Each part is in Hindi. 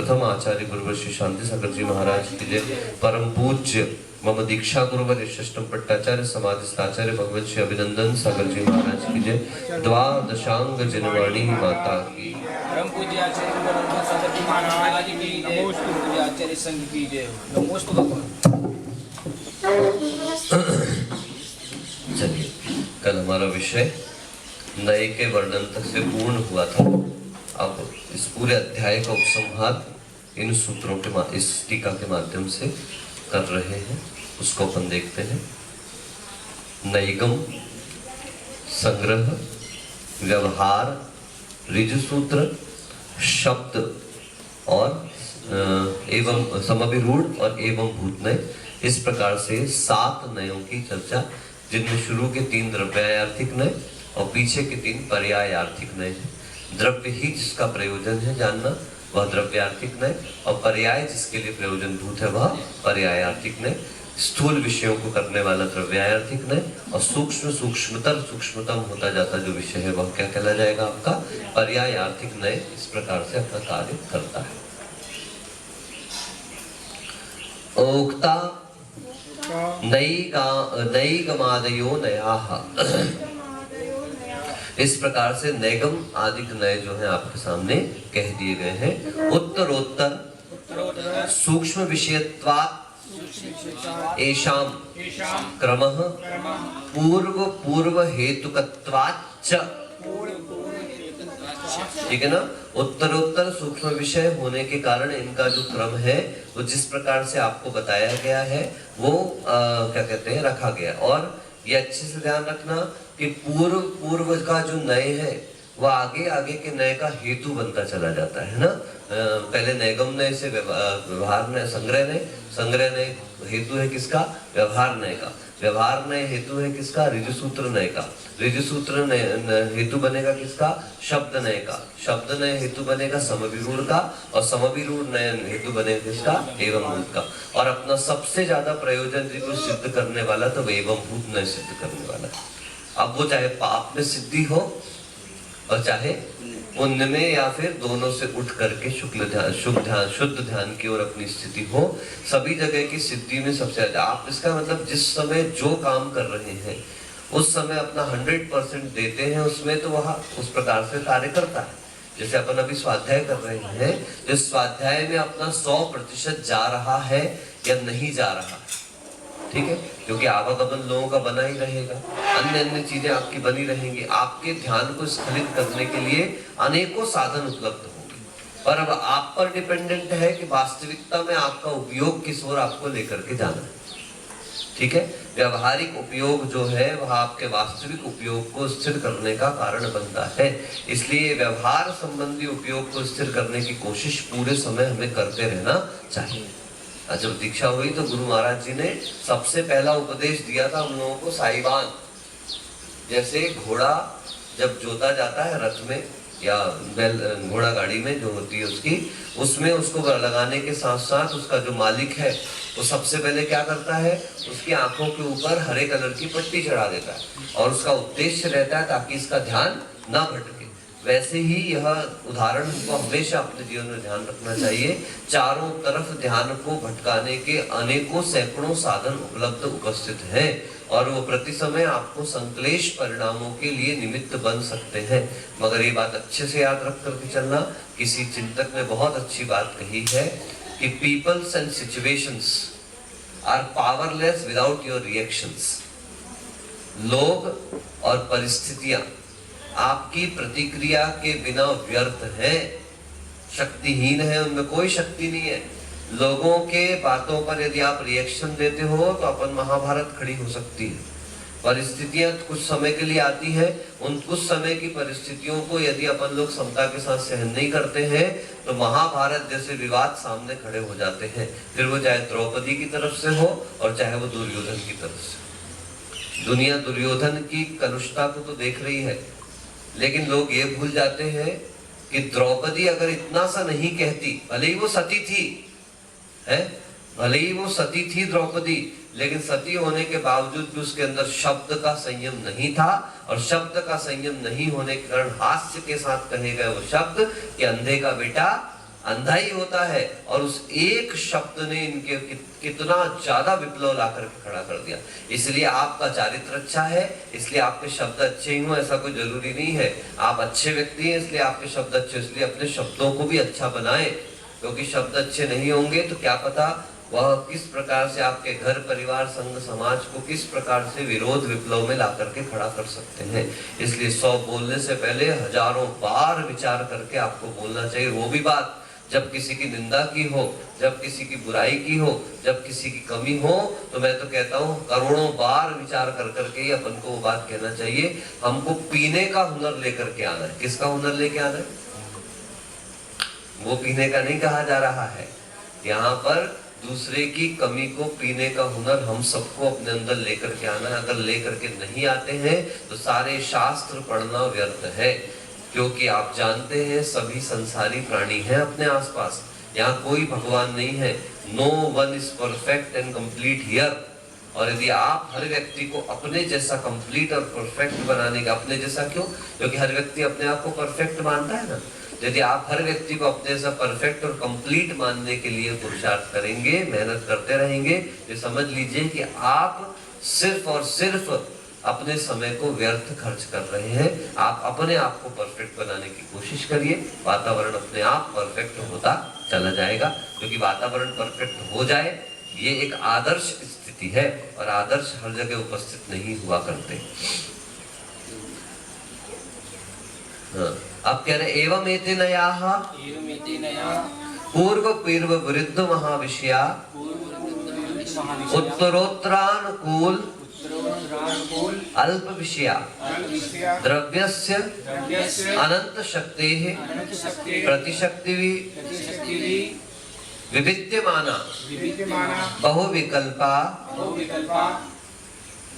प्रथम आचार्य गुरुवर श्री शांति सागर जी महाराज की जय। परम पूज्य मम दीक्षा गुरुवर यशष्टम पट्टाचार्य समाधिस्थाचार्य भगवत श्री अभिनंदन सागर जी महाराज की जय। द्वादशांग जनवाणी माता की। परम पूज्य आचार्य गुरुवर सागर जी महाराज की जय। पूज्य आचार्य संघ की जय। नमोस्तु भगवान। चलिए, कल हमारा विषय नए के वर्णन तक से पूर्ण हुआ था। अब इस पूरे अध्याय का उपसंहार इन सूत्रों के इस टीका के माध्यम से कर रहे हैं, उसको अपन देखते हैं। नैगम, संग्रह, व्यवहार, ऋजुसूत्र, शब्द और एवं समभिरूढ़ और एवं भूतनय, इस प्रकार से 7 नयों की चर्चा, जिनमें शुरू के 3 द्रव्यार्थिक नय और पीछे के 3 पर्यायार्थिक नय हैं। द्रव्य ही जिसका प्रयोजन है जानना वह द्रव्यार्थिक नय, और पर्याय जिसके लिए प्रयोजन भूत है वह पर्यायार्थिक नय। स्थूल विषयों को करने वाला द्रव्यार्थिक नय, और सूक्ष्म सूक्ष्मतर सूक्ष्मतम होता जाता जो विषय है वह क्या कहला जाएगा आपका पर्यायार्थिक नय। इस प्रकार से अपना कार्य करता है। ओक्ता नैगमादयो नयाः, इस प्रकार से नैगम आदि नय जो है आपके सामने कह दिए गए हैं। उत्तरोत्तर सूक्ष्म विषयत्वात् एषाम क्रमः पूर्व पूर्व हेतुकत्वाच्च, ठीक है ना। उत्तरोत्तर सूक्ष्म विषय होने के कारण इनका जो क्रम है वो जिस प्रकार से आपको बताया गया है वो क्या कहते हैं रखा गया। और ये अच्छे से ध्यान रखना कि पूर्व का जो नय है वह आगे आगे के नय का हेतु बनता चला जाता है ना। पहले नैगम नय से व्यवहार नय, संग्रह नय हेतु है किसका व्यवहार नय का, व्यवहार नय हेतु है किसका ऋजुसूत्र नय का, ऋजुसूत्र हेतु बनेगा किसका शब्द नय का, शब्द नय हेतु बनेगा समभिरूढ़ का, और समभिरूढ़ नय हेतु बनेगा किसका एवं भूत का। और अपना सबसे ज्यादा प्रयोजन को सिद्ध करने वाला तो एवं भूत नय सिद्ध करने वाला है। अब वो चाहे पाप में सिद्धि हो और चाहे पुण्य में, या फिर दोनों से उठ करके शुद्ध ध्यान की ओर अपनी स्थिति हो, सभी जगह की सिद्धि में सबसे ज्यादा आप इसका मतलब जिस समय जो काम कर रहे हैं उस समय अपना 100% देते हैं उसमें, तो वह उस प्रकार से कार्य करता है। जैसे अपन अभी स्वाध्याय कर रहे हैं, इस स्वाध्याय में अपना 100% जा रहा है या नहीं जा रहा है, ठीक है, क्योंकि आवागमन लोगों का बना ही रहेगा, अन्य चीजें आपकी बनी रहेंगी। आपके ध्यान को स्खलित करने के लिए अनेकों साधन उपलब्ध होंगे, पर अब आप पर डिपेंडेंट है कि वास्तविकता में आपका उपयोग किस ओर आपको लेकर के जाना है, ठीक है। व्यवहारिक उपयोग जो है वह आपके वास्तविक उपयोग को स्थिर करने का कारण बनता है। इसलिए व्यवहार संबंधी उपयोग को स्थिर करने की कोशिश पूरे समय हमें करते रहना चाहिए। जब दीक्षा हुई तो गुरु महाराज जी ने सबसे पहला उपदेश दिया था हम लोगों को साहिबान। जैसे घोड़ा जब जोता जाता है रथ में या बैल घोड़ा गाड़ी में जो होती है उसकी, उसमें उसको लगाने के साथ साथ उसका जो मालिक है वो सबसे पहले क्या करता है, उसकी आंखों के ऊपर हरे कलर की पट्टी चढ़ा देता है, और उसका उद्देश्य रहता है ताकि इसका ध्यान ना भटके। वैसे ही यह उदाहरण को हमेशा अपने जीवन में ध्यान रखना चाहिए। चारों तरफ ध्यान को भटकाने के अनेकों सैकड़ों साधन उपलब्ध उपस्थित हैं, और वो प्रति समय आपको संक्लेश परिणामों के लिए निमित्त बन सकते हैं। मगर ये बात अच्छे से याद रख करके चलना, किसी चिंतक ने बहुत अच्छी बात कही है कि peoples and situations are powerless without your reactions. लोग और परिस्थितियां आपकी प्रतिक्रिया के बिना व्यर्थ है, शक्तिहीन है, उनमें कोई शक्ति नहीं है। लोगों के बातों पर यदि आप रिएक्शन देते हो तो अपन महाभारत खड़ी हो सकती है। परिस्थितियां कुछ समय के लिए आती है, उन कुछ समय की परिस्थितियों को यदि अपन लोग समता के साथ सहन नहीं करते हैं तो महाभारत जैसे विवाद सामने खड़े हो जाते हैं। फिर वो चाहे द्रौपदी की तरफ से हो और चाहे वो दुर्योधन की तरफ से। दुनिया दुर्योधन की कलुषता को तो देख रही है, लेकिन लोग ये भूल जाते हैं कि द्रौपदी अगर इतना सा नहीं कहती, भले ही वो सती थी, है, भले ही वो सती थी द्रौपदी, लेकिन सती होने के बावजूद भी उसके अंदर शब्द का संयम नहीं था, और शब्द का संयम नहीं होने के कारण हास्य के साथ कहे गए वो शब्द कि अंधे का बेटा अंधा ही होता है, और उस एक शब्द ने इनके कितना ज्यादा विप्लव ला करके खड़ा कर दिया। इसलिए आपका चारित्र अच्छा है, इसलिए आपके शब्द अच्छे ही हो, ऐसा कोई जरूरी नहीं है। आप अच्छे व्यक्ति हैं इसलिए आपके शब्द अच्छे, इसलिए अपने शब्दों को भी अच्छा बनाएं, क्योंकि शब्द अच्छे नहीं होंगे तो क्या पता वह किस प्रकार से आपके घर परिवार संघ समाज को किस प्रकार से विरोध विप्लव में ला करके खड़ा कर सकते हैं। इसलिए 100 बोलने से पहले हजारों बार विचार करके आपको बोलना चाहिए। वो भी बात जब किसी की निंदा की हो, जब किसी की बुराई की हो, जब किसी की कमी हो, तो मैं तो कहता हूँ करोड़ों बार विचार कर करके ही अपन को वो बात कहना चाहिए। हमको पीने का हुनर लेकर के आना है। किसका हुनर लेके आना है? वो पीने का नहीं कहा जा रहा है यहाँ पर, दूसरे की कमी को पीने का हुनर हम सबको अपने अंदर लेकर के आना है। अगर लेकर के नहीं आते हैं तो सारे शास्त्र पढ़ना व्यर्थ है, क्योंकि आप जानते हैं सभी संसारी प्राणी हैं अपने आसपास, यहाँ कोई भगवान नहीं है। No one is perfect and complete here. और यदि आप हर व्यक्ति को अपने जैसा कंप्लीट और परफेक्ट बनाने का, अपने जैसा क्यों? क्योंकि हर व्यक्ति अपने आप को परफेक्ट मानता है ना। यदि आप हर व्यक्ति को अपने जैसा परफेक्ट और कंप्लीट मानने के लिए पुरुषार्थ करेंगे, मेहनत करते रहेंगे, तो समझ लीजिए कि आप सिर्फ और सिर्फ अपने समय को व्यर्थ खर्च कर रहे हैं। आप अपने आप को परफेक्ट बनाने की कोशिश करिए, वातावरण अपने आप परफेक्ट होता चला जाएगा। क्योंकि वातावरण परफेक्ट हो जाए ये एक आदर्श स्थिति है, और आदर्श हर जगह उपस्थित नहीं हुआ करते। हाँ, अब कह रहे एवं एतेनयाः पूर्व पूर्व विरुद्ध महाविषया उत्तरोत्तरानुकूल अल्प विषया द्रव्यस्य अनंत शक्तेः प्रतिशक्तिवि विविद्यमाना बहुविकल्पा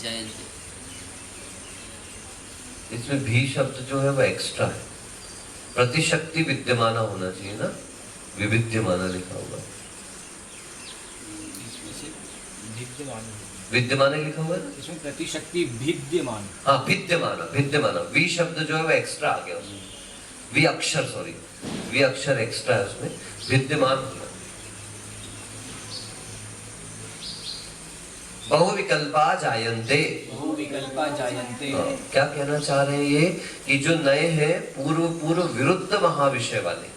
जयन्ति। इसमें भी शब्द जो है वो एक्स्ट्रा है। प्रतिशक्ति विद्यमाना होना चाहिए ना, विविद्यमाना लिखा हुआ है। विद्यमान लिखा हुआ है ना, इसमें प्रतिशक्ति विद्यमान। हाँ, विद्यमाना, विद्यमाना। वी शब्द जो है वो एक्स्ट्रा आ गया उसमें, वी अक्षर, सॉरी, वी अक्षर एक्स्ट्रा है उसमें, विद्यमान होना। बहुविकल्पा जायन्ते, बहुविकल्पा जायन्ते। क्या कहना चाह रहे हैं ये कि जो नए हैं पूर्व पूर्व विरुद्ध महाविषय वाले,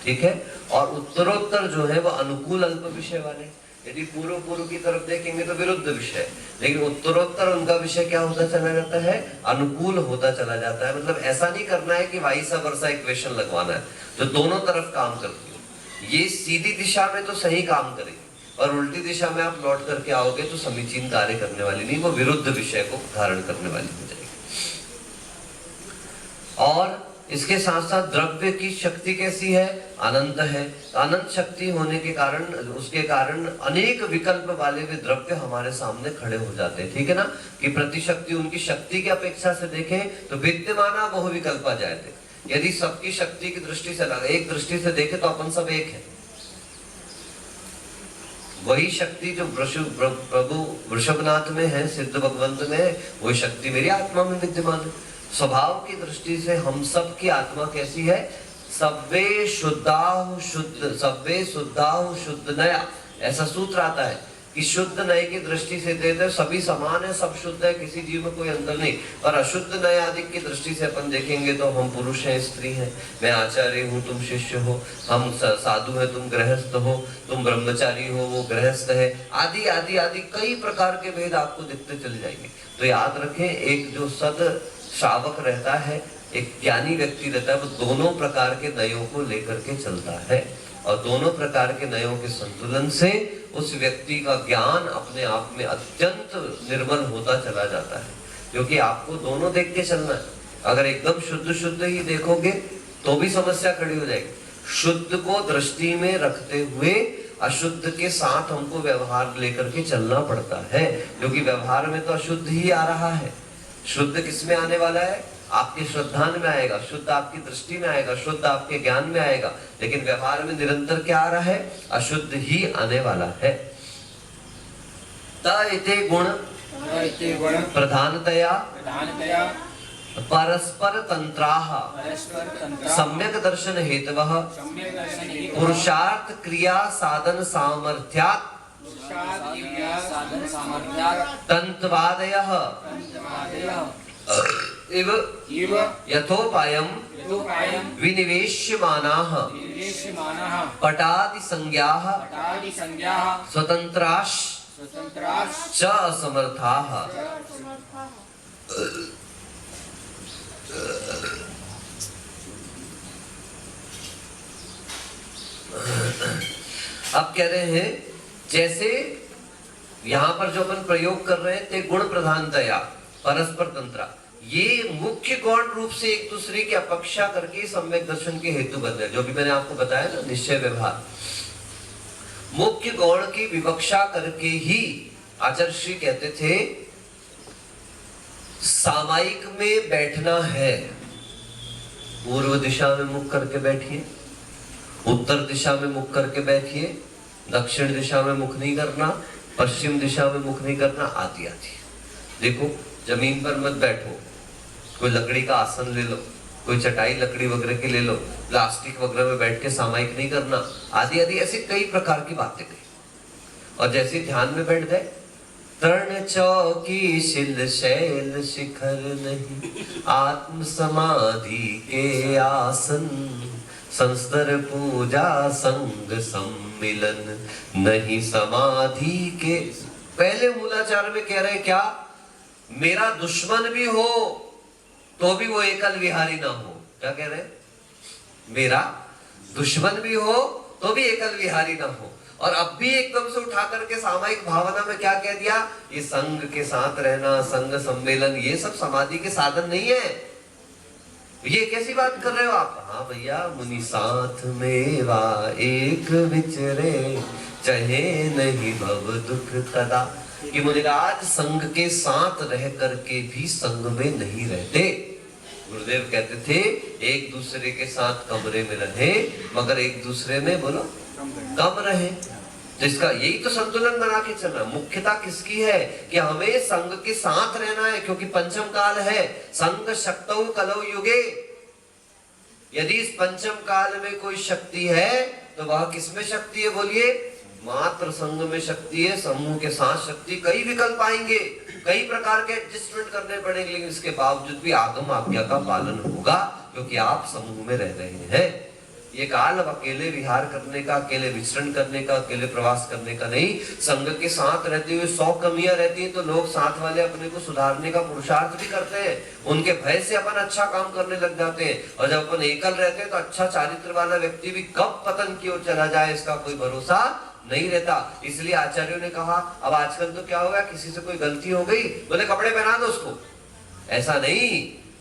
ठीक है, और उत्तरोत्तर जो है वो अनुकूल अल्प विषय वाले। यदि पूर्व पूर्व की तरफ देखेंगे तो विरुद्ध विषय, लेकिन उत्तरोत्तर उनका विषय क्या होता चला जाता है? अनुकूल होता चला जाता है। मतलब ऐसा नहीं करना है कि वाइस वर्सा इक्वेशन लगवाना है जो दोनों तरफ काम करती हो। ये सीधी दिशा में तो सही काम करेगी, और उल्टी दिशा में आप लौट करके आओगे तो समीचीन कार्य करने वाली नहीं, वो विरुद्ध विषय को धारण करने वाली हो जाएगी। और इसके साथ साथ द्रव्य की शक्ति कैसी है? अनंत है। अनंत शक्ति होने के कारण, उसके कारण अनेक विकल्प वाले भी द्रव्य हमारे सामने खड़े हो जाते हैं, ठीक है ना। कि प्रतिशक्ति उनकी शक्ति की अपेक्षा से देखें तो विद्यमाना बहुविकल्पा जायते। यदि सबकी शक्ति की दृष्टि से लगे, एक दृष्टि से देखे तो अपन सब एक है। वही शक्ति जो प्रभु वृषभनाथ में है, सिद्ध भगवंत में है, वही शक्ति मेरी आत्मा में विद्यमान है। स्वभाव की दृष्टि से हम सब की आत्मा कैसी है? सब्बे शुद्धाहु शुद्ध, सब्बे शुद्धाहु शुद्ध नया, ऐसा सूत्र आता है कि शुद्ध नए की दृष्टि से देते सभी समान है, सब शुद्ध है, किसी जीव में कोई अंतर नहीं। और अशुद्ध नए आदि की दृष्टि से अपन देखेंगे तो हम पुरुष हैं, स्त्री हैं, मैं आचार्य हूँ, तुम शिष्य हो, हम साधु है, तुम गृहस्थ हो, तुम ब्रह्मचारी हो, वो गृहस्थ है, आदि आदि आदि कई प्रकार के भेद आपको दिखते चले जाएंगे। तो याद रखें, एक जो सद श्रावक रहता है, एक ज्ञानी व्यक्ति रहता है, वो दोनों प्रकार के नयों को लेकर के चलता है, और दोनों प्रकार के नयों के संतुलन से उस व्यक्ति का ज्ञान अपने आप में अत्यंत निर्मल होता चला जाता है। क्योंकि आपको दोनों देख के चलना है। अगर एकदम शुद्ध शुद्ध ही देखोगे तो भी समस्या खड़ी हो जाएगी। शुद्ध को दृष्टि में रखते हुए अशुद्ध के साथ हमको व्यवहार लेकर के चलना पड़ता है, क्योंकि व्यवहार में तो अशुद्ध ही आ रहा है। शुद्ध किसमें आने वाला है? आपके श्रद्धान में आएगा, शुद्ध आपकी दृष्टि में आएगा, शुद्ध आपके ज्ञान में आएगा। लेकिन व्यवहार में निरंतर क्या आ रहा है? अशुद्ध ही आने वाला है। त इते गुण प्रधानतया परस्पर तंत्राः परस्पर तंत्र सम्यक दर्शन हेतवः सम्यक दर्शन हेतु पुरुषार्थ क्रिया साधन सामर्थ्यात् साधन सामर्थ्यात् तंत्वादयः इव इव यथोपायम् यथोपायम् विनिवेश्यमानाः निर्देश्यमानः पटादि संज्ञाः पटादि संज्ञाः स्वतंत्राश्च स्वतंत्राश्च असमर्थाः। अब कह रहे हैं जैसे यहां पर जो अपन प्रयोग कर रहे थे गुण प्रधानतया परस्पर तंत्र, ये मुख्य गौण रूप से एक दूसरे की अपेक्षा करके सम्यक दर्शन के हेतु बन रहे, जो भी मैंने आपको बताया ना, निश्चय व्यवहार मुख्य गौण की विवक्षा करके ही आचार्य श्री कहते थे सामायिक में बैठना है, पूर्व दिशा में मुख करके बैठिए, उत्तर दिशा में मुख करके बैठिए, दक्षिण दिशा में मुख नहीं करना, पश्चिम दिशा में मुख नहीं करना, आदि आदि। देखो जमीन पर मत बैठो, कोई लकड़ी का आसन ले लो, कोई चटाई लकड़ी वगैरह की ले लो, प्लास्टिक वगैरह में बैठ के सामायिक नहीं करना, आदि आदि ऐसी कई प्रकार की बातें कही। और जैसे ध्यान में बैठ गए, तरण चौकी शिल शैल शिखर नहीं, आत्म समाधि के आसन, संस्तर पूजा संग सम्मिलन नहीं समाधि के। पहले मूलाचार में कह रहे क्या, मेरा दुश्मन भी हो तो भी वो एकल विहारी ना हो। क्या कह रहे हैं, मेरा दुश्मन भी हो तो भी एकल विहारी ना हो। और अब भी एकदम से उठा करके सामायिक भावना में क्या कह दिया, ये संघ के साथ रहना, संघ सम्मेलन, ये सब समाधि के साधन नहीं है। ये कैसी बात कर रहे हो आप? हाँ भैया, मुनि साथ मेवा एक विचरे, चाहे नहीं भव दुख कदा। कि मुनिराज संघ के साथ रह करके भी संघ में नहीं रहते। गुरुदेव कहते थे एक दूसरे के साथ कमरे में रहे, मगर एक दूसरे में बोलो कम रहे। तो इसका यही तो संतुलन बना के चलना। मुख्यता किसकी है कि हमें संघ के साथ रहना है, क्योंकि पंचम काल है, संघ शक्तौ कलौ युगे। यदि इस पंचम काल में कोई शक्ति है तो वह किसमें शक्ति है बोलिए? मात्र संघ में शक्ति है। समूह के साथ शक्ति, कई विकल्प आएंगे, कई प्रकार के एडजस्टमेंट करने पड़ेंगे, लेकिन इसके बावजूद भी आगम आज्ञा का पालन होगा, क्योंकि आप समूह में रह रहे हैं। ये काल अब अकेले विहार करने का, अकेले विचरण करने का, अकेले प्रवास करने का नहीं। संघ के साथ रहते हुए 100 कमियां रहती हैं तो लोग साथ वाले अपने को सुधारने का पुरुषार्थ भी करते हैं। उनके भय से अपन अच्छा काम करने लग जाते हैं। और जब अपन एकल रहते हैं तो अच्छा चारित्र वाला व्यक्ति भी कब पतन की ओर चला जाए इसका कोई भरोसा नहीं रहता। इसलिए आचार्यों ने कहा, अब आजकल तो क्या होगा, किसी से कोई गलती हो गई, बोले कपड़े पहना दो उसको। ऐसा नहीं,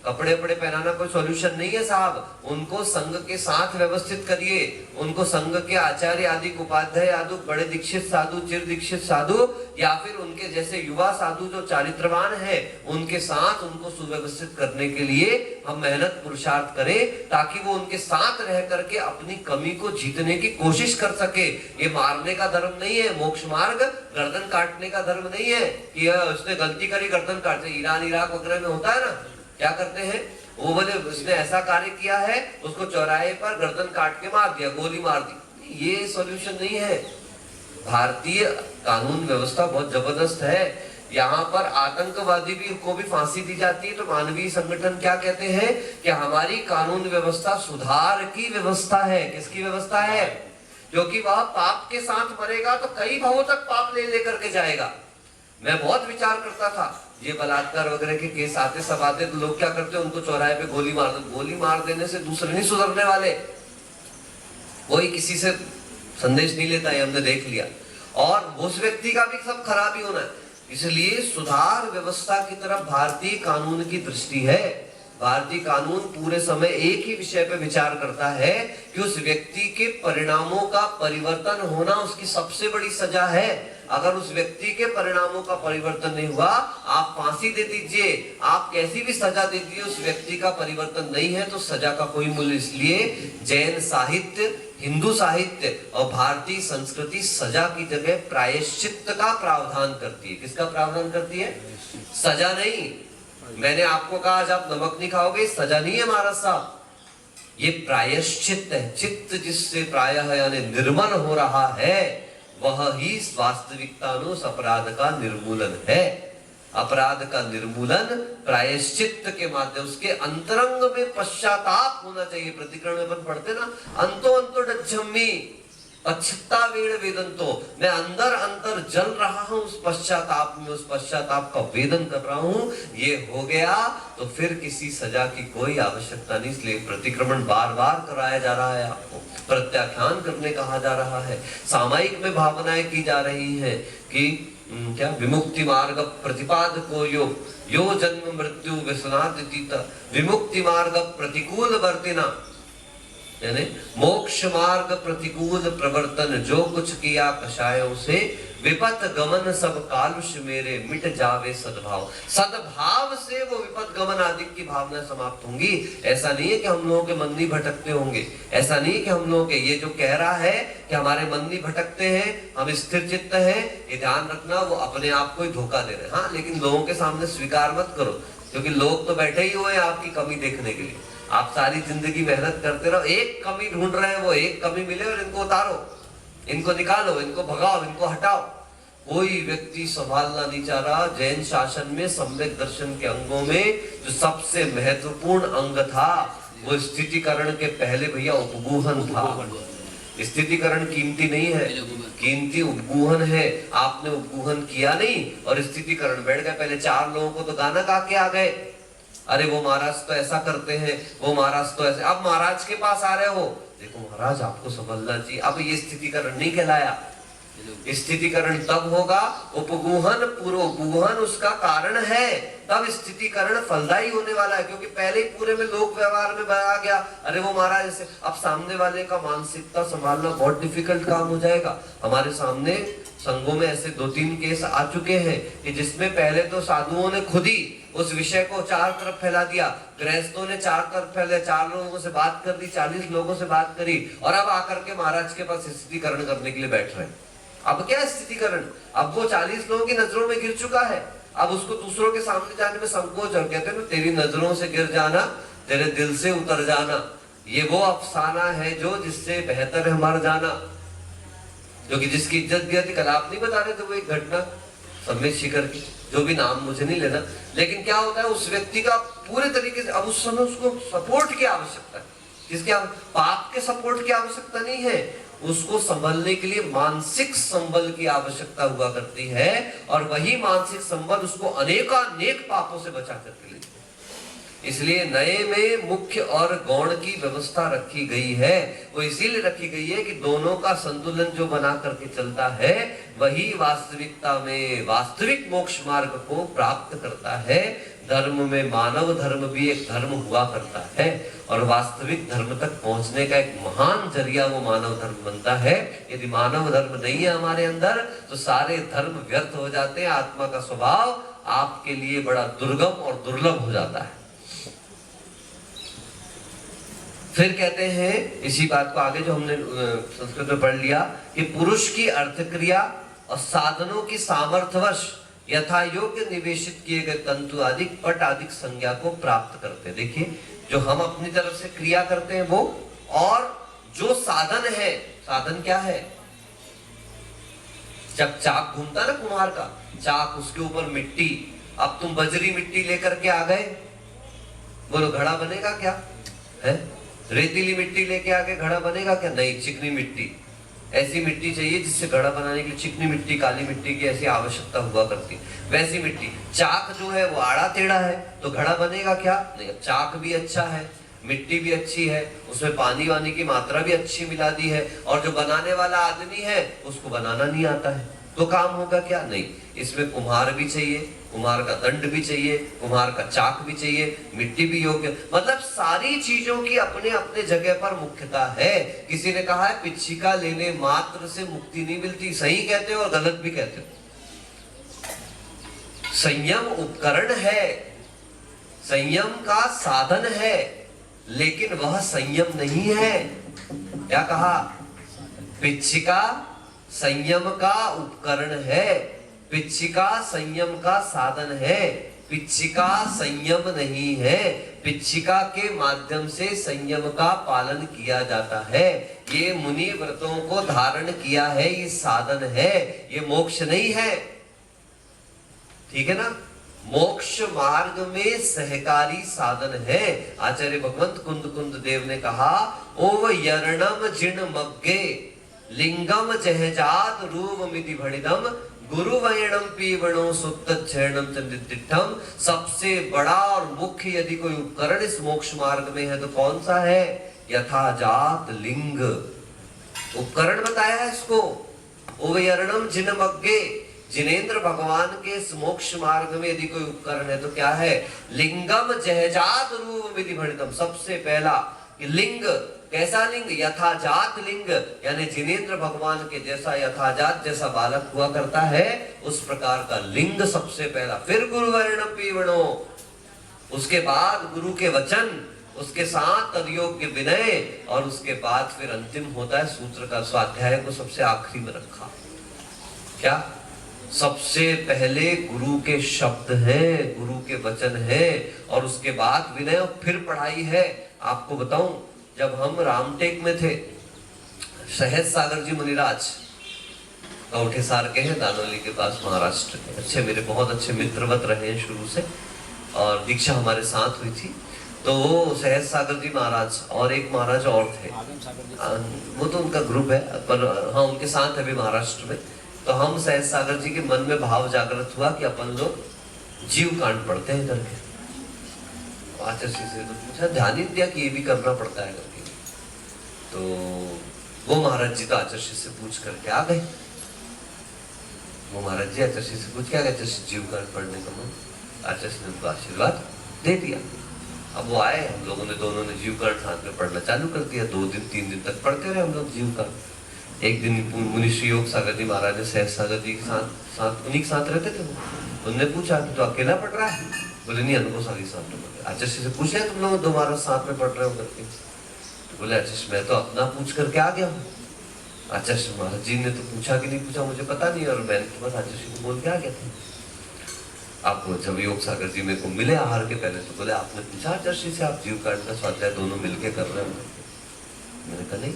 कपड़े वपड़े पहनाना कोई सॉल्यूशन नहीं है साहब। उनको संघ के साथ व्यवस्थित करिए, उनको संघ के आचार्य आदि, उपाध्याय आदि, बड़े दीक्षित साधु, चिर दीक्षित साधु, या फिर उनके जैसे युवा साधु जो चारित्रवान है, उनके साथ उनको सुव्यवस्थित करने के लिए हम मेहनत पुरुषार्थ करें, ताकि वो उनके साथ रह करके अपनी कमी को जीतने की कोशिश कर सके। ये मारने का धर्म नहीं है, मोक्ष मार्ग गर्दन काटने का धर्म नहीं है कि उसने गलती करी गर्दन काटते। ईरान इराक वगैरह में होता है ना, क्या करते हैं वो, बोले उसने ऐसा कार्य किया है, उसको चौराहे पर गर्दन काट के मार दिया, गोली मार दी। ये सॉल्यूशन नहीं है। भारतीय कानून व्यवस्था बहुत जबरदस्त है। यहाँ पर आतंकवादी भी को भी फांसी दी जाती है तो मानवीय संगठन क्या कहते हैं कि हमारी कानून व्यवस्था सुधार की व्यवस्था है। किसकी व्यवस्था है? क्योंकि वह पाप के साथ मरेगा तो कई भवों तक पाप ले लेकर के जाएगा। मैं बहुत विचार करता था, ये बलात्कार वगैरह के केस आते सब आते तो लोग क्या करते, उनको चौराहे पे गोली मार दो। गोली मार देने से दूसरे नहीं सुधरने वाले, कोई किसी से संदेश नहीं लेता है, हमने देख लिया। और उस व्यक्ति का भी सब खराबी होना है। इसलिए सुधार व्यवस्था की तरफ भारतीय कानून की दृष्टि है। भारतीय कानून पूरे समय एक ही विषय पर विचार करता है कि उस व्यक्ति के परिणामों का परिवर्तन होना उसकी सबसे बड़ी सजा है। अगर उस व्यक्ति के परिणामों का परिवर्तन नहीं हुआ, आप फांसी दे दीजिए, आप कैसी भी सजा दे दीजिए, उस व्यक्ति का परिवर्तन नहीं है तो सजा का कोई मूल्य। इसलिए जैन साहित्य, हिंदू साहित्य और भारतीय संस्कृति सजा की जगह प्रायश्चित्त का प्रावधान करती है। किसका प्रावधान करती है? सजा नहीं, मैंने आपको कहा आज आप नमक नहीं खाओगे, सजा नहीं है महाराज साहब, ये प्रायश्चित है। चित्त जिससे प्रायः यानी निर्मल हो रहा है वह ही वास्तविकतानुस अपराध का निर्मूलन है। अपराध का निर्मूलन प्रायश्चित के माध्यम उसके अंतरंग में पश्चाताप होना चाहिए। प्रतिकरण में अपन पढ़ते ना, अंतो अंतो डज्झम्मी पश्चातावेण वेदंतो, मैं अंदर अंतर जल रहा हूं उस पश्चाताप में, उस पश्चाताप का वेदन कर रहा हूं। ये हो गया तो फिर किसी सजा की कोई आवश्यकता नहीं। इसलिए प्रतिक्रमण बार बार कराया जा रहा है, आपको प्रत्याख्यान करने कहा जा रहा है। सामायिक में भावनाएं की जा रही है कि क्या विमुक्ति मार्ग प्रतिपादको यो जन्म मृत्यु व्यसनातीत विमुक्ति मार्ग प्रतिकूल वर्तिना, यानी मोक्ष मार्ग प्रतिकूल प्रवर्तन, जो कुछ किया कषायों से विपत गमन सब कालुष मेरे मिट जावे सद्भाव। सद्भाव से वो विपत गमन आदि की भावना समाप्त होंगी। ऐसा नहीं है कि हम लोगों के मन नहीं भटकते होंगे, ऐसा नहीं कि हम लोगों के, ये जो कह रहा है कि हमारे मन नहीं भटकते हैं, हम स्थिर चित्त हैं, ये ध्यान रखना, वो अपने आप को ही धोखा दे रहे हैं। हाँ, लेकिन लोगों के सामने स्वीकार मत करो, क्योंकि लोग तो बैठे ही हुए हैं आपकी कमी देखने के लिए। आप सारी जिंदगी मेहनत करते रहो, एक कमी ढूंढ रहे हैं, वो एक कमी मिले और इनको उतारो, इनको निकालो, इनको भगाओ, इनको हटाओ। कोई व्यक्ति संभालना नहीं चाह रहा। जैन शासन में सम्यक दर्शन के अंगों में जो सबसे महत्वपूर्ण अंग था वो स्थितिकरण के पहले भैया उपगूहन था। स्थितिकरण कीमती नहीं है, कीमती उपगूहन है। आपने उपगूहन किया नहीं और स्थितिकरण बैठ गए। पहले 4 लोगों को तो गाना गा के आ गए, अरे वो महाराज तो ऐसा करते हैं, वो महाराज तो ऐसे। अब महाराज के पास आ रहे हो, देखो महाराज आपको संभलना चाहिए। अब ये स्थितिकरण नहीं कहलाया। स्थितिकरण तब होगा, उपगूहन, पूर्व उपगूहन उसका कारण है, तब स्थितिकरण फलदायी होने वाला है। क्योंकि पहले ही पूरे में लोक व्यवहार में बना गया, अरे वो महाराज ऐसे। अब सामने वाले का मानसिकता संभालना बहुत डिफिकल्ट काम हो जाएगा। हमारे सामने संघों में ऐसे 2-3 केस आ चुके हैं कि जिसमें पहले तो साधुओं ने खुद ही उस विषय को 4 तरफ फैला दिया, गृहस्थों ने 4 तरफ फैले, 4 लोगों से बात कर दी, 40 लोगों से बात करी, और अब आकर के महाराज के पास स्थितिकरण करने के लिए बैठ रहे हैं। अब क्या स्थितिकरण, अब वो 40 लोगों की नजरों में गिर चुका है, अब उसको दूसरों के सामने जाने में संकोच। और कहते हैं ना, तेरी नजरों से गिर जाना, तेरे दिल से उतर जाना, ये वो अफसाना है जो जिससे बेहतर है मर जाना। क्योंकि जिसकी इज्जत गई थी, कल आप नहीं बता रहे थे वो एक घटना सम्मेद शिखर की, जो भी नाम मुझे नहीं लेना, लेकिन क्या होता है उस व्यक्ति का पूरे तरीके से, अब उस समय उसको सपोर्ट की आवश्यकता है। किसके? पाप के सपोर्ट की आवश्यकता नहीं है, उसको संभलने के लिए मानसिक संबल की आवश्यकता हुआ करती है। और वही मानसिक संबल उसको अनेकानेक पापों से बचा करके ले। इसलिए नए में मुख्य और गौण की व्यवस्था रखी गई है। वो इसीलिए रखी गई है कि दोनों का संतुलन जो बना करके चलता है वही वास्तविकता में वास्तविक मोक्ष मार्ग को प्राप्त करता है। धर्म में मानव धर्म भी एक धर्म हुआ करता है और वास्तविक धर्म तक पहुंचने का एक महान जरिया वो मानव धर्म बनता है। यदि मानव धर्म नहीं है हमारे अंदर तो सारे धर्म व्यर्थ हो जाते हैं। आत्मा का स्वभाव आपके लिए बड़ा दुर्गम और दुर्लभ हो जाता है। फिर कहते हैं इसी बात को आगे जो हमने संस्कृत में पढ़ लिया कि पुरुष की अर्थक्रिया और साधनों की सामर्थ्यवश यथा योग्य निवेशित किए गए तंतु आदि पट आदि संज्ञा को प्राप्त करते हैं। देखिए, जो हम अपनी तरफ से क्रिया करते हैं वो, और जो साधन है, साधन क्या है? जब चाक घूमता है ना कुम्हार का चाक, उसके ऊपर मिट्टी, अब तुम बजरी मिट्टी लेकर के आ गए, बोलो घड़ा बनेगा क्या? है रेतीली मिट्टी लेके आके घड़ा बनेगा क्या? नहीं, चिकनी मिट्टी, ऐसी मिट्टी चाहिए जिससे घड़ा बनाने के लिए चिकनी मिट्टी, काली मिट्टी की ऐसी आवश्यकता हुआ करती। वैसी मिट्टी, चाक जो है वो आड़ा टेढ़ा है तो घड़ा बनेगा क्या? नहीं। चाक भी अच्छा है, मिट्टी भी अच्छी है, उसमें पानी वानी की मात्रा भी अच्छी मिला दी है, और जो बनाने वाला आदमी है उसको बनाना नहीं आता है तो काम होगा क्या? नहीं। इसमें कुम्हार भी चाहिए, कुम्हार का दंड भी चाहिए, कुम्हार का चाक भी चाहिए, मिट्टी भी योग्य, मतलब सारी चीजों की अपने अपने जगह पर मुख्यता है। किसी ने कहा है पिच्छिका लेने मात्र से मुक्ति नहीं मिलती। सही कहते हो और गलत भी कहते हो। संयम उपकरण है, संयम का साधन है, लेकिन वह संयम नहीं है। क्या कहा? पिच्छिका संयम का उपकरण है, पिच्छिका संयम का साधन है, पिच्छिका संयम नहीं है। पिच्छिका के माध्यम से संयम का पालन किया जाता है। ये मुनि व्रतों को धारण किया है, ये साधन है, ये मोक्ष नहीं है। ठीक है ना? मोक्ष मार्ग में सहकारी साधन है। आचार्य भगवंत कुंद कुंद देव ने कहा, ओव यरणम जिण मग्गे लिंगम जहजात रूप मिति भणिदम गुरु वयणम पीवणो सुप्त क्षणम चंदितिठम। सबसे बड़ा और मुख्य यदि कोई उपकरण इस मोक्ष मार्ग में है तो कौन सा है? यथाजात लिंग उपकरण बताया है इसको। ओवयरणम जिन मग्गे, जिनेन्द्र भगवान के इस मोक्ष मार्ग में यदि कोई उपकरण है तो क्या है? लिंगम जहजात रूप विधि भणितम। सबसे पहला लिंग, कैसा लिंग? यथाजात लिंग, यानी जिनेन्द्र भगवान के जैसा यथाजात जैसा बालक हुआ करता है उस प्रकार का लिंग सबसे पहला। फिर गुरु वर्णम पीवणो, उसके बाद गुरु के वचन, उसके साथ तदयोग्य विनय, और उसके बाद फिर अंतिम होता है सूत्र का स्वाध्याय को सबसे आखिरी में रखा। क्या? सबसे पहले गुरु के शब्द हैं, गुरु के वचन हैं, और उसके बाद विनय और फिर पढ़ाई है। आपको बताऊं, जब हम रामटेक में थे, सहज सागर जी मुनिराज कौठे सार के हैं, दानोली के पास, महाराष्ट्र के, अच्छे मेरे बहुत अच्छे मित्रवत रहे हैं शुरू से, और दीक्षा हमारे साथ हुई थी। तो वो सहज सागर जी महाराज और एक महाराज और थे, वो तो उनका ग्रुप है, पर हाँ उनके साथ अभी महाराष्ट्र में। तो हम सहज सागर जी के मन में भाव जागृत हुआ कि अपन लोग जीव कांड पढ़ते हैं करके। आचार्य से तो पूछा, ध्यान ही दिया कि ये भी करना पड़ता है करके। तो वो महाराज जी तो आचार्य से पूछ करके आ गए। वो महाराज जी आचार्य से पूछ के आ गए, आचार्य जीव कांड पढ़ने का मन। आचार्य ने उनको आशीर्वाद दे दिया। अब वो आए, हम लोगों ने दोनों ने जीव कांड साथ में पढ़ना चालू कर दिया। 2 दिन 3 दिन तक पढ़ते रहे हम लोग जीव कांड। एक दिन मुनिश्री योग सागर जी महाराज ने सहज सागर जी के साथ उन्हीं के साथ रहते थे। उनने पूछा कि तो अकेला पढ़ रहा है? बोले नहीं, हमको सारी साथ में पढ़ रहे। आचार्य से पूछा तुम लोग दोबारा साथ में पढ़ रहे हो करके? तो बोले आचार्य मैं तो अपना पूछ करके आ गया हूँ। आचार्य महाराज जी ने तो पूछा कि नहीं पूछा मुझे पता नहीं, और मैंने तो बस आचार्य को बोल के आ गया था। आपको जब योग सागर जी मेरे को मिले आहार के पहले, तो बोले आपने पूछा आचार्य से आप जीव कांड का स्वाध्याय दोनों मिलके कर रहे हो? मैंने कहा नहीं।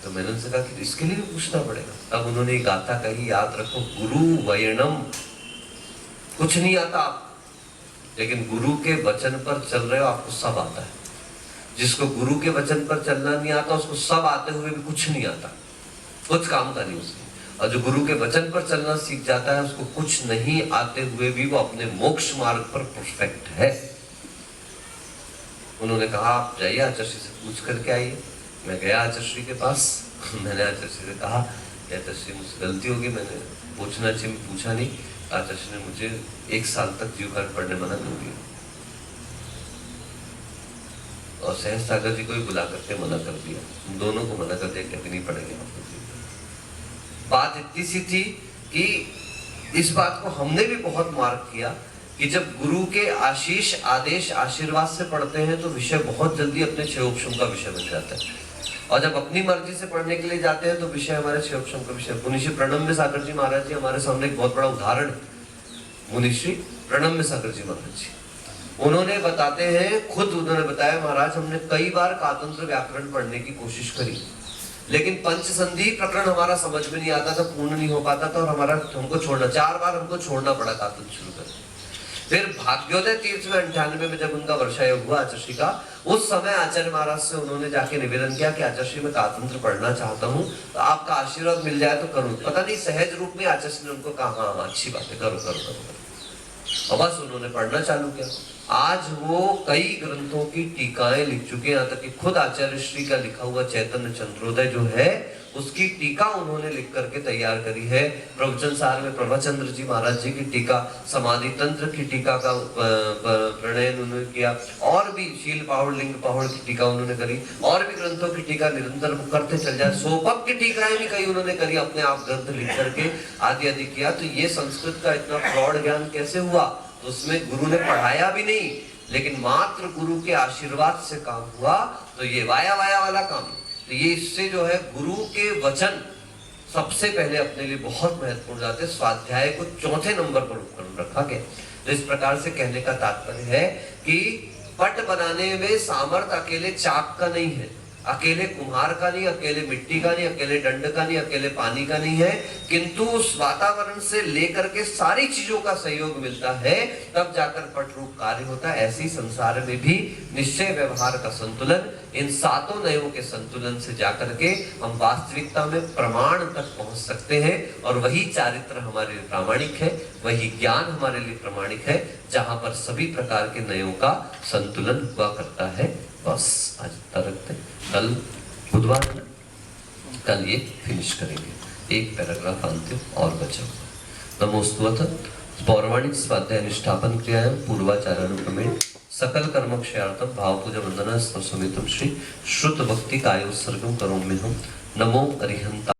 तो मैंने उनसे कहा कि इसके लिए भी पूछना पड़ेगा। तब उन्होंने गाथा कही, याद रखो, गुरु वयणम, कुछ नहीं आता आप, लेकिन गुरु के वचन पर चल रहे हो, आपको सब आता है। जिसको गुरु के वचन पर चलना नहीं आता उसको सब आते हुए भी कुछ नहीं आता, कुछ काम का नहीं उसने। और जो गुरु के वचन पर चलना सीख जाता है उसको कुछ नहीं आते हुए भी वो अपने मोक्ष मार्ग पर परफेक्ट है। उन्होंने कहा आप जाइए आचार्य से पूछ करके आइए। मैं गया आचार्य के पास। मैंने आचार्य से कहा आचार्य मुझसे गलती होगी, मैंने पूछना चाहिए, पूछा नहीं। आचार्य ने मुझे 1 साल तक जीव कांड पढ़ने मना कर दिया, और सहज सागर जी को भी बुला करके मना कर दिया। दोनों को मना कर दिया कि अभी नहीं पढ़ेंगे आपको। बात इतनी सी थी कि इस बात को हमने भी बहुत मार्क किया कि जब गुरु के आशीष, आदेश, आशीर्वाद से पढ़ते हैं तो विषय बहुत जल्दी अपने क्षयोक्षम का विषय बन जाता है, और जब अपनी मर्जी से पढ़ने के लिए जाते हैं तो विषय हमारे क्षयोक्षम का विषय। मुनिश्री प्रणम्य सागर जी महाराज जी हमारे सामने एक बहुत बड़ा उदाहरण है। मुनिश्री प्रणम्य सागर जी महाराज जी, उन्होंने बताते हैं, खुद उन्होंने बताया, महाराज हमने कई बार कातंत्र व्याकरण पढ़ने की कोशिश करी, लेकिन पंचसंधि प्रकरण हमारा समझ में नहीं आता था, पूर्ण नहीं हो पाता था, और हमको छोड़ना, 4 बार हमको छोड़ना पड़ा कातंत्र शुरू कर। फिर भाग्योदय तीर्थ में 98 में जब उनका वर्षायोग हुआ आचार्य का, उस समय आचार्य महाराज से उन्होंने जाके निवेदन किया कि आचार्य मैं कातंत्र पढ़ना चाहता हूँ, तो आपका आशीर्वाद मिल जाए तो करूँ। पता नहीं सहज रूप में आचार्य ने उनको कहा हाँ अच्छी बात है, करो करो करो, और बस उन्होंने पढ़ना चालू किया। आज वो कई ग्रंथों की टीकाएं लिख चुके हैं, यहाँ तक कि खुद आचार्य श्री का लिखा हुआ चैतन्य चंद्रोदय जो है उसकी टीका उन्होंने लिख करके तैयार करी है। प्रवचन सार में प्रभाचंद्र जी महाराज जी की टीका, समाधि तंत्र की टीका का प्रणयन उन्होंने किया, और भी शील पाहुड़, लिंग पाहुड़ की टीका उन्होंने करी, और भी ग्रंथों की टीका निरंतर करते चल जाए। सोपक की टीकाएं भी कई उन्होंने करी, अपने आप ग्रंथ लिख करके आदि आदि किया। तो ये संस्कृत का इतना प्रौढ़ ज्ञान कैसे हुआ? तो उसमें गुरु ने पढ़ाया भी नहीं, लेकिन मात्र गुरु के आशीर्वाद से काम हुआ। तो ये वाया वाया वाला काम, तो ये इससे जो है गुरु के वचन सबसे पहले अपने लिए बहुत महत्वपूर्ण जाते स्वाध्याय को चौथे नंबर पर रखा गया। तो इस प्रकार से कहने का तात्पर्य है कि पट बनाने में सामर्थ्य अकेले चाक का नहीं है, अकेले कुम्हार का नहीं, अकेले मिट्टी का नहीं, अकेले दंड का नहीं, अकेले पानी का नहीं है, किंतु उस वातावरण से लेकर के सारी चीजों का सहयोग मिलता है, तब जाकर पट रूप कार्य होता है। ऐसी संसार में भी निश्चय व्यवहार का संतुलन, इन सातों नयों के संतुलन से जाकर के हम वास्तविकता में प्रमाण तक पहुंच सकते हैं, और वही चारित्र हमारे लिए प्रामाणिक है, वही ज्ञान हमारे लिए प्रामाणिक है, जहां पर सभी प्रकार के नयों का संतुलन हुआ करता है। बस आज तक रखते हैं, कल बुधवार है, कल ये फिनिश करेंगे। एक पैराग्राफ अंतिम और बचा हुआ। नमोस्तुत पौराणिक स्वाध्याय निष्ठापन क्रियायां पूर्वाचारानुक्रमेण सकल कर्म क्षयार्थम भाव पूजा वंदना स्मृतम श्री श्रुत भक्ति काय उत्सर्गम करोम्यहम्। नमो अरिहंता।